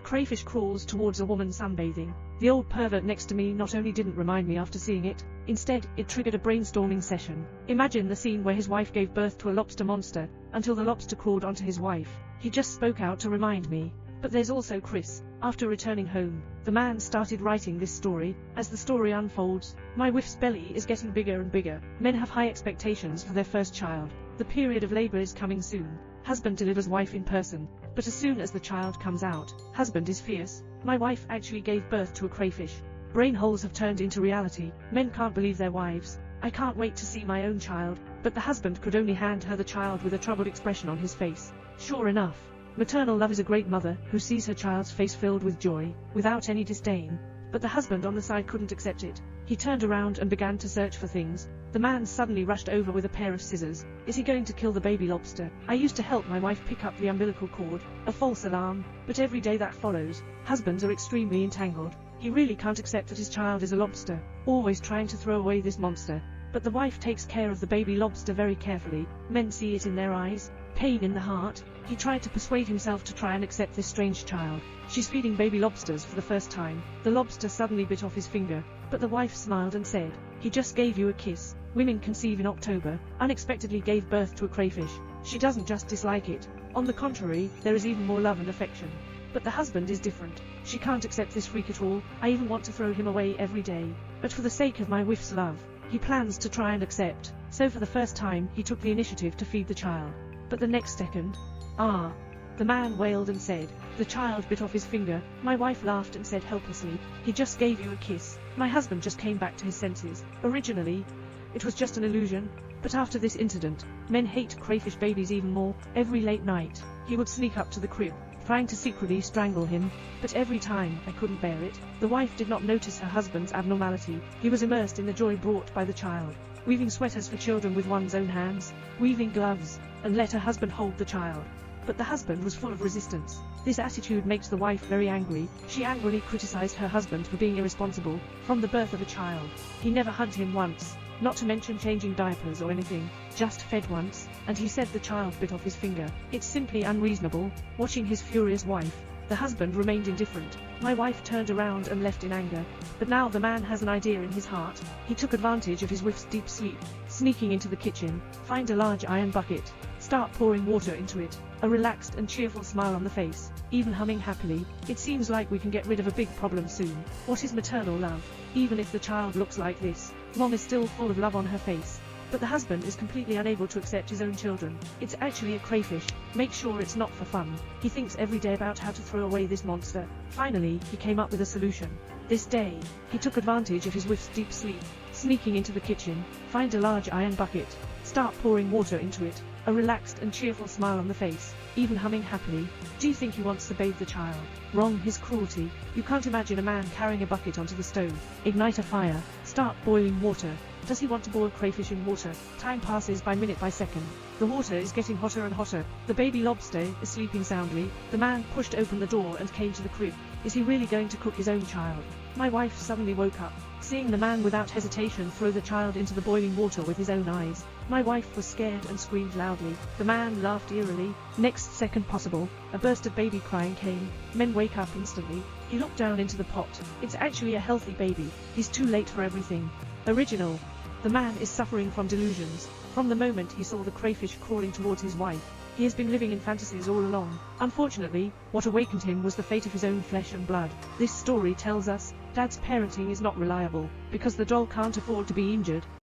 crayfish crawls towards a woman sunbathing. The old pervert next to me not only didn't remind me after seeing it, instead, it triggered a brainstorming session. Imagine the scene where his wife gave birth to a lobster monster, until the lobster crawled onto his wife. He just spoke out to remind me. But there's also Chris. After returning home, the man started writing this story. As the story unfolds, my wife's belly is getting bigger and bigger. Men have high expectations for their first child. The period of labor is coming soon. Husband delivers wife in person. But as soon as the child comes out, husband is fierce. My wife actually gave birth to a crayfish. Brain holes have turned into reality. Men can't believe their wives. I can't wait to see my own child. But the husband could only hand her the child with a troubled expression on his face. Sure enough, maternal love is a great mother who sees her child's face filled with joy, without any disdain. But the husband on the side couldn't accept it. He turned around and began to search for things. The man suddenly rushed over with a pair of scissors. Is he going to kill the baby lobster? I used to help my wife pick up the umbilical cord. A false alarm. But every day that follows, husbands are extremely entangled. He really can't accept that his child is a lobster, always trying to throw away this monster. But the wife takes care of the baby lobster very carefully. Men see it in their eyes. Pain in the heart. He tried to persuade himself to try and accept this strange child. She's feeding baby lobsters for the first time. The lobster suddenly bit off his finger, but the wife smiled and said, "He just gave you a kiss." Women conceive in October, unexpectedly gave birth to a crayfish. She doesn't just dislike it. On the contrary, there is even more love and affection. But the husband is different. She can't accept this freak at all. I even want to throw him away every day. But for the sake of my wife's love, he plans to try and accept. So for the first time, he took the initiative to feed the child. But the next second, the man wailed and said, "The child bit off his finger." My wife laughed and said helplessly, "He just gave you a kiss." My husband just came back to his senses. Originally, it was just an illusion. But after this incident, men hate crayfish babies even more. Every late night, he would sneak up to the crib, trying to secretly strangle him. But every time, I couldn't bear it. The wife did not notice her husband's abnormality. He was immersed in the joy brought by the child, weaving sweaters for children with one's own hands, weaving gloves, and let her husband hold the child. But the husband was full of resistance. This attitude makes the wife very angry. She angrily criticized her husband for being irresponsible from the birth of a child. He never hugged him once, not to mention changing diapers or anything, just fed once, and he said the child bit off his finger. It's simply unreasonable. Watching his furious wife, the husband remained indifferent. My wife turned around and left in anger. But now the man has an idea in his heart. He took advantage of his wife's deep sleep, sneaking into the kitchen, find a large iron bucket, start pouring water into it, a relaxed and cheerful smile on the face, even humming happily. It seems like we can get rid of a big problem soon. What is maternal love? Even if the child looks like this, mom is still full of love on her face. But the husband is completely unable to accept his own children. It's actually a crayfish. Make sure it's not for fun. He thinks every day about how to throw away this monster. Finally, he came up with a solution. This day, he took advantage of his wife's deep sleep, sneaking into the kitchen, find a large iron bucket, start pouring water into it, a relaxed and cheerful smile on the face, even humming happily. Do you think he wants to bathe the child? Wrong, his cruelty. You can't imagine a man carrying a bucket onto the stove, ignite a fire, start boiling water. Does he want to boil crayfish in water? Time passes by minute by second. The water is getting hotter and hotter. The baby lobster is sleeping soundly. The man pushed open the door and came to the crib. Is he really going to cook his own child? My wife suddenly woke up, seeing the man without hesitation throw the child into the boiling water with his own eyes. My wife was scared and screamed loudly. The man laughed eerily. Next second possible, a burst of baby crying came. Men wake up instantly. He looked down into the pot. It's actually a healthy baby. He's too late for everything. Original. The man is suffering from delusions. From the moment he saw the crayfish crawling towards his wife, he has been living in fantasies all along. Unfortunately, what awakened him was the fate of his own flesh and blood. This story tells us, Dad's parenting is not reliable, because the doll can't afford to be injured.